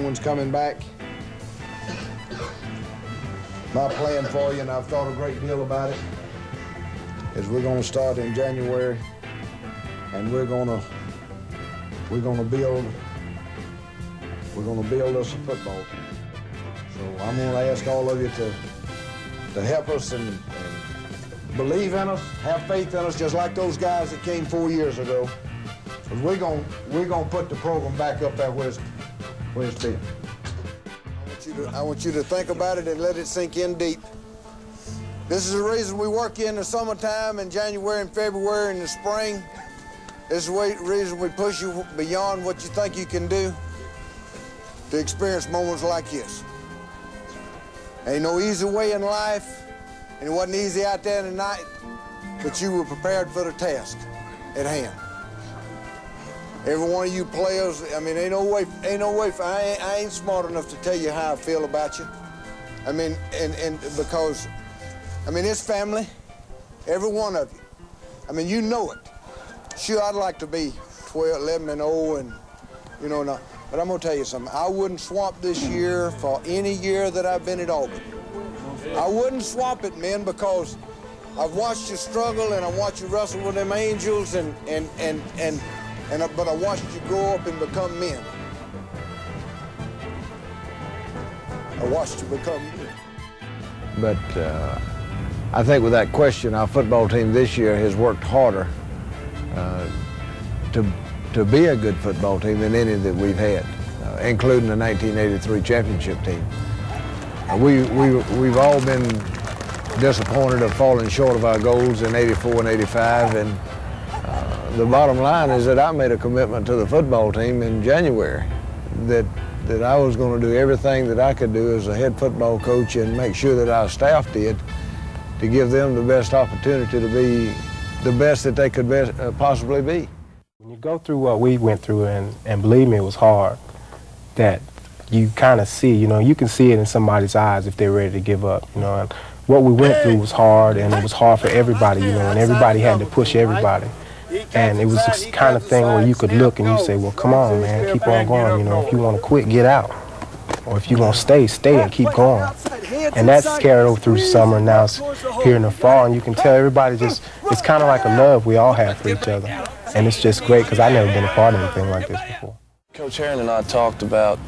one's coming back. My plan for you, and I've thought a great deal about it, is we're going to start in January, and we're going to build us a football team. So I'm going to ask all of you to help us and believe in us, have faith in us, just like those guys that came 4 years ago. Because we're going to put the program back up there where it's been. I want you to think about it and let it sink in deep. This is the reason we work in the summertime, in January and February, in the spring. This is the reason we push you beyond what you think you can do to experience moments like this. Ain't no easy way in life, and it wasn't easy out there in the night, but you were prepared for the task at hand. Every one of you players, I mean, ain't no way, I ain't smart enough to tell you how I feel about you. I mean, and because, I mean, it's family, every one of you. I mean, you know it. Sure, I'd like to be 12, 11 and 0 and, you know, no. But I'm gonna tell you something. I wouldn't swap this year for any year that I've been at Auburn. I wouldn't swap it, men, because I've watched you struggle and I watched you wrestle with them angels but I watched you grow up and become men. I watched you become men. But I think with that question, our football team this year has worked harder to be a good football team than any that we've had, including the 1983 championship team. We've all been disappointed of falling short of our goals in 84 and 85, and the bottom line is that I made a commitment to the football team in January that I was going to do everything that I could do as a head football coach and make sure that our staff did to give them the best opportunity to be the best that they could possibly be. When you go through what we went through, and believe me, it was hard, that you kind of see, you know, you can see it in somebody's eyes if they're ready to give up, you know. And what we went through was hard, and it was hard for everybody, you know, and everybody had to push everybody. And it was this kind of thing where you could look and you say, well, come on, man, keep on going, you know. If you want to quit, get out. Or if you're going to stay and keep going. And that's carried over through summer, and now it's here in the fall, and you can tell everybody just, it's kind of like a love we all have for each other. And it's just great, because I've never been a part of anything like this before. Coach Herron and I talked about,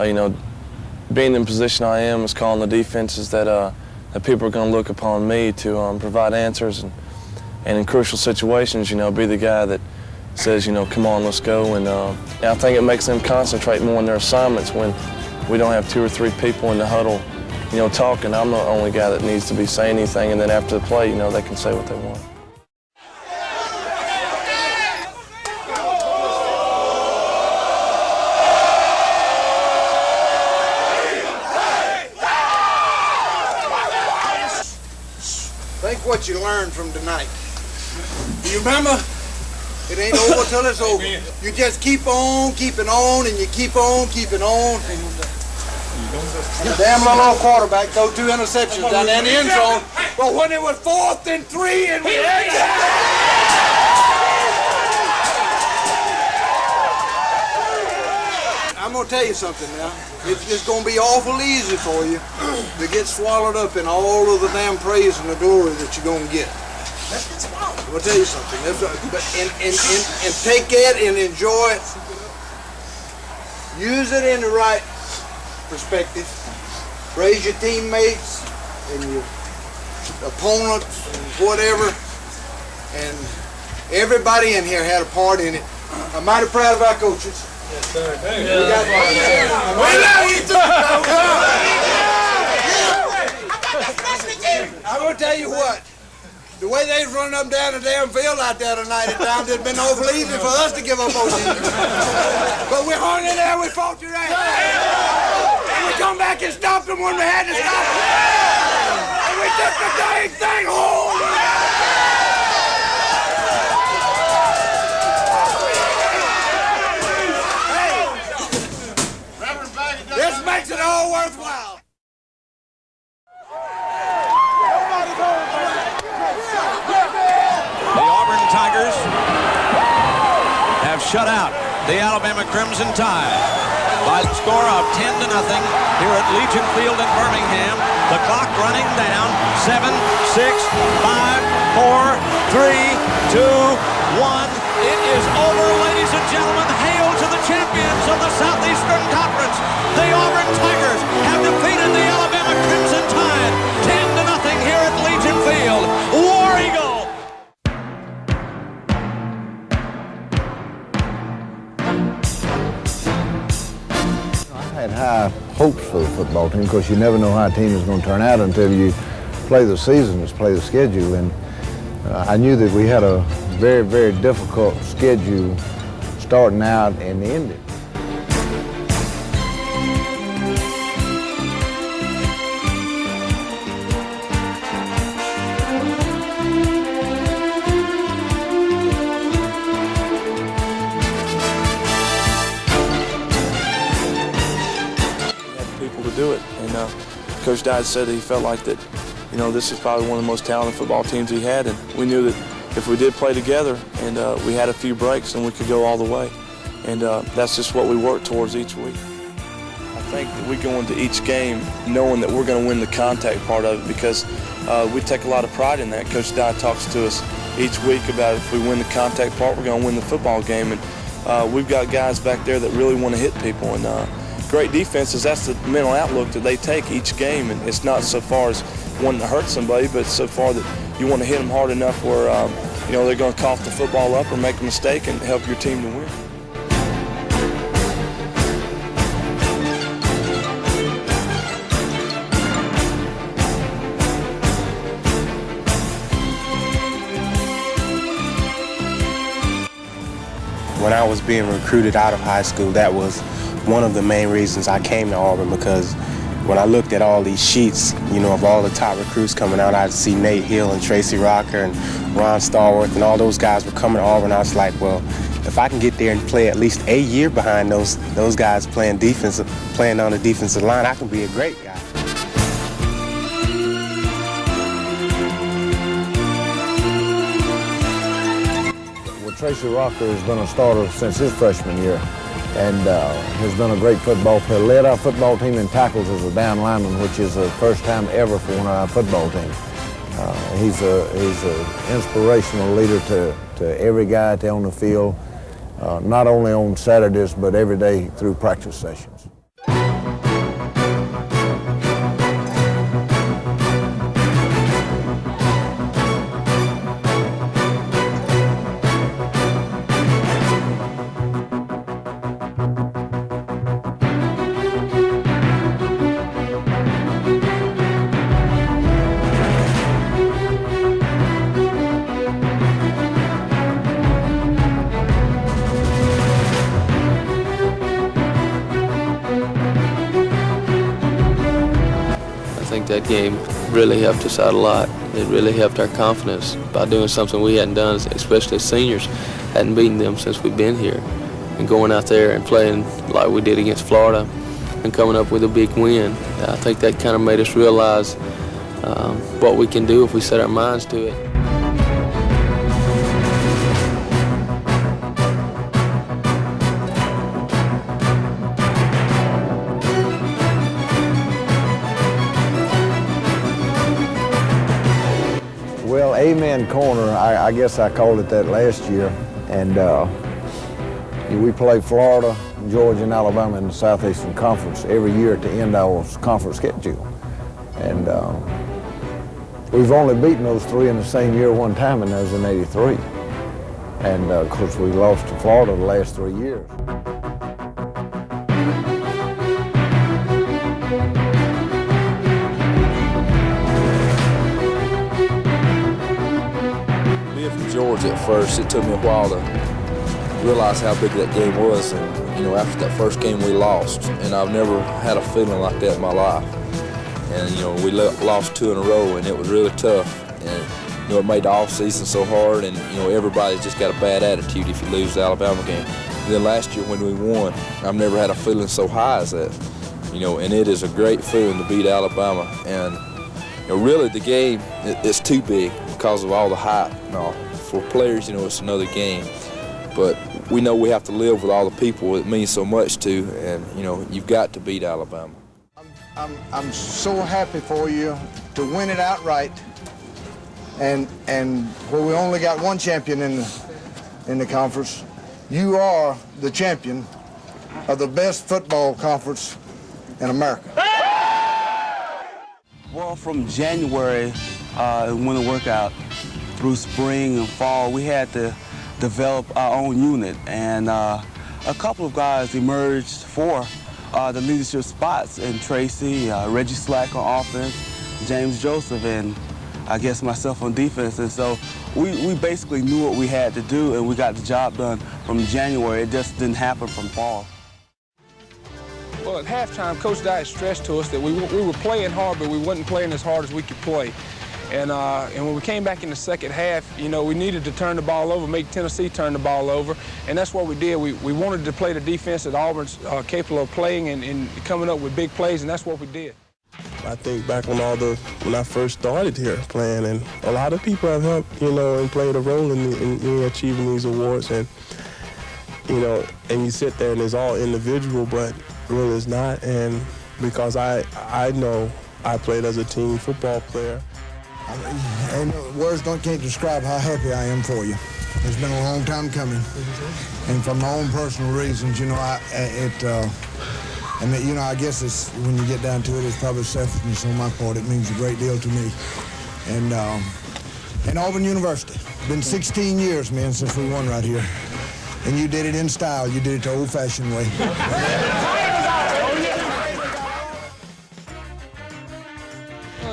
you know, being in the position I am is calling the defenses that people are going to look upon me to provide answers, and in crucial situations, you know, be the guy that says, you know, come on, let's go. And I think it makes them concentrate more on their assignments when we don't have 2 or 3 people in the huddle, you know, talking. I'm the only guy that needs to be saying anything, and then after the play, you know, they can say what they want. Think what you learned from tonight. Do you remember? It ain't over till it's over. You just keep on keeping on, and you keep on keeping on. Damn little quarterback threw 2 interceptions down there in the end zone. But when it was 4th and 3 and we had I'm gonna tell you something now. It's gonna be awful easy for you to get swallowed up in all of the damn praise and the glory that you're gonna get. I'm gonna tell you something. And take it and enjoy it. Use it in the right perspective. Praise your teammates and your opponents and whatever. And everybody in here had a part in it. I'm mighty proud of our coaches. Yes, sir. I'm gonna tell you what. The way they was running up and down the damn field out there tonight at times, it's been awful easy for us to give up on you. But we hung in there, we fought your ass. And we come back and stopped them when we had to stop them. And we took the dang thing home. Hey, this makes it all worthwhile. Tigers have shut out the Alabama Crimson Tide. by the score of 10-0 here at Legion Field in Birmingham. The clock running down. 7, 6, 5, 4, 3, 2, 1. It is over, ladies and gentlemen. Hail to the champions of the Southeastern Conference. The Auburn Tigers have defeated the Alabama Crimson Tide 10-0 here at Legion Field. War Eagle! I had high hopes for the football team because you never know how a team is going to turn out until you play the season, just play the schedule. And I knew that we had a very, very difficult schedule starting out and ending. People to do it, and Coach Dye said that he felt like that, you know, this is probably one of the most talented football teams he had, and we knew that if we did play together and we had a few breaks, then we could go all the way, and that's just what we work towards each week. I think that we go into each game knowing that we're going to win the contact part of it because we take a lot of pride in that. Coach Dye talks to us each week about if we win the contact part, we're going to win the football game, and we've got guys back there that really want to hit people, and great defenses, that's the mental outlook that they take each game, and it's not so far as wanting to hurt somebody, but so far that you want to hit them hard enough where you know, they're going to cough the football up or make a mistake and help your team to win. When I was being recruited out of high school, that was one of the main reasons I came to Auburn, because when I looked at all these sheets, you know, of all the top recruits coming out, I'd see Nate Hill and Tracy Rocker and Ron Stallworth, and all those guys were coming to Auburn. I was like, well, if I can get there and play at least a year behind those guys playing defense, playing on the defensive line, I can be a great guy. Well, Tracy Rocker has been a starter since his freshman year, and has been a great football player. Led our football team in tackles as a down lineman, which is the first time ever for one of our football teams. He's an inspirational leader to every guy out there on the field, not only on Saturdays, but every day through practice sessions. That game really helped us out a lot. It really helped our confidence by doing something we hadn't done, especially as seniors, hadn't beaten them since we've been here. And going out there and playing like we did against Florida and coming up with a big win, I think that kind of made us realize what we can do if we set our minds to it. Well, Amen Corner, I guess I called it that last year, and we play Florida, Georgia, and Alabama in the Southeastern Conference every year to end our conference schedule. And we've only beaten those three in the same year one time, and that was in '83. And of course, we lost to Florida the last 3 years. Georgia at first, it took me a while to realize how big that game was, and you know, after that first game we lost, and I've never had a feeling like that in my life. And you know, we lost 2 in a row, and it was really tough, and you know, it made the off season so hard, and you know, everybody's just got a bad attitude if you lose the Alabama game. And then last year when we won, I've never had a feeling so high as that, you know, and it is a great feeling to beat Alabama. And you know, really the game is too big because of all the hype and all. For players, you know, it's another game. but we know we have to live with all the people it means so much to, and you know, you've got to beat Alabama. I'm so happy for you to win it outright, and where we only got one champion in the conference, you are the champion of the best football conference in America. Well, from January, winter workout, through spring and fall, we had to develop our own unit, and a couple of guys emerged for the leadership spots, and Tracy, Reggie Slack on offense, James Joseph, and I guess myself on defense. And so we basically knew what we had to do, and we got the job done from January. It just didn't happen from fall. Well, at halftime, Coach Dye stressed to us that we were playing hard, but we wasn't playing as hard as we could play. And when we came back in the second half, you know, we needed to turn the ball over, make Tennessee turn the ball over, and that's what we did. We wanted to play the defense that Auburn's capable of playing and coming up with big plays, and that's what we did. I think back on when I first started here playing, and a lot of people have helped, you know, and played a role in achieving these awards, and you know, and you sit there and it's all individual, but really it's not, and because I know I played as a team football player. And words can't describe how happy I am for you. It's been a long time coming, and for my own personal reasons, you know, I mean, you know, I guess it's when you get down to it, it's probably selfishness on my part. It means a great deal to me. And Auburn University, been 16 years, man, since we won right here, and you did it in style. You did it the old-fashioned way.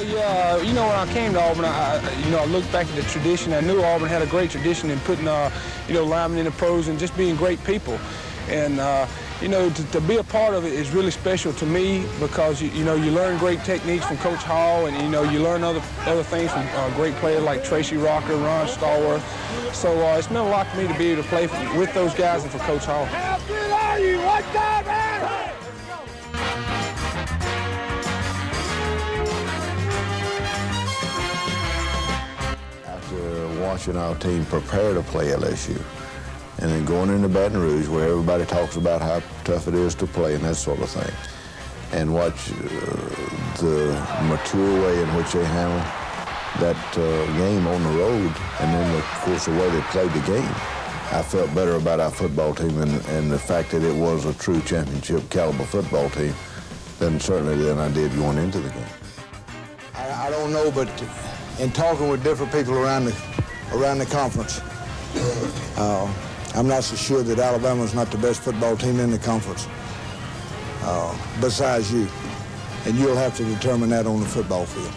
Yeah, you know, when I came to Auburn, I looked back at the tradition. I knew Auburn had a great tradition in putting, you know, linemen in the pros and just being great people. And, you know, to be a part of it is really special to me because, you know, you learn great techniques from Coach Hall, and, you know, you learn other things from great players like Tracy Rocker, Ron Stallworth. So it's meant a lot to me to be able to play with those guys and for Coach Hall. How good are you? What's that, man? Watching our team prepare to play LSU, and then going into Baton Rouge where everybody talks about how tough it is to play and that sort of thing, and watch the mature way in which they handle that game on the road, and then of course the way they played the game. I felt better about our football team and the fact that it was a true championship caliber football team than I did going into the game. I don't know, but in talking with different people around the conference, I'm not so sure that Alabama's not the best football team in the conference, besides you. And you'll have to determine that on the football field.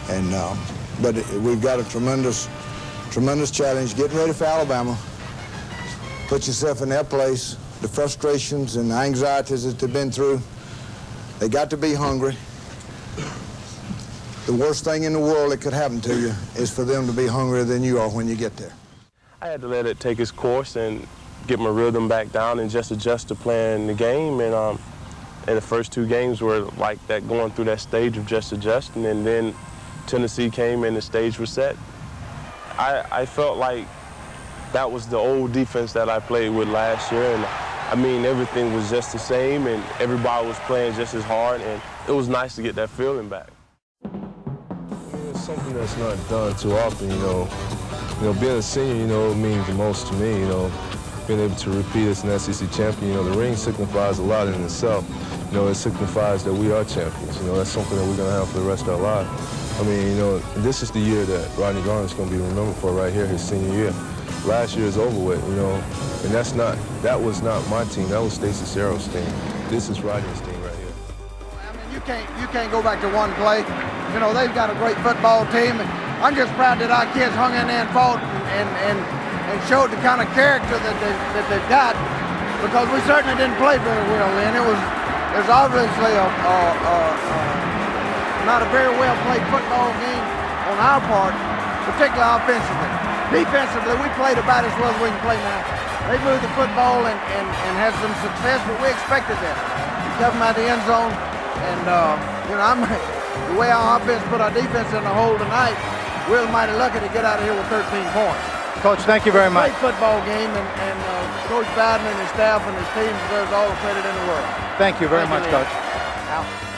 And but we've got a tremendous challenge getting ready for Alabama. Put yourself in their place, the frustrations and the anxieties that they've been through. They got to be hungry. The worst thing in the world that could happen to you is for them to be hungrier than you are when you get there. I had to let it take its course and get my rhythm back down and just adjust to playing the game. And the first two games were like that, going through that stage of just adjusting. And then Tennessee came and the stage was set. I felt like that was the old defense that I played with last year. And I mean, everything was just the same and everybody was playing just as hard. And it was nice to get that feeling back. It's something that's not done too often, you know. Being a senior, you know, means the most to me, you know. Being able to repeat as an SEC champion, you know, the ring signifies a lot in itself. You know, it signifies that we are champions. You know, that's something that we're going to have for the rest of our lives. I mean, you know, this is the year that Rodney Garner's going to be remembered for right here, his senior year. Last year is over with, you know, and that was not my team. That was Stacey Searles' team. This is Rodney's team right here. I mean, you can't go back to one play. You know, they've got a great football team. And I'm just proud that our kids hung in there and fought and showed the kind of character that they've got, because we certainly didn't play very well then. There's obviously not a very well played football game on our part, particularly offensively. Defensively, we played about as well as we can play now. They moved the football and had some success, but we expected that. We kept them out the end zone, and you know, the way our offense put our defense in the hole tonight, we're mighty lucky to get out of here with 13 points. Coach, thank you very much. Great football game, and Coach Biden and his staff and his team deserves all the credit in the world. Thank you very much, Lee. Coach. Out.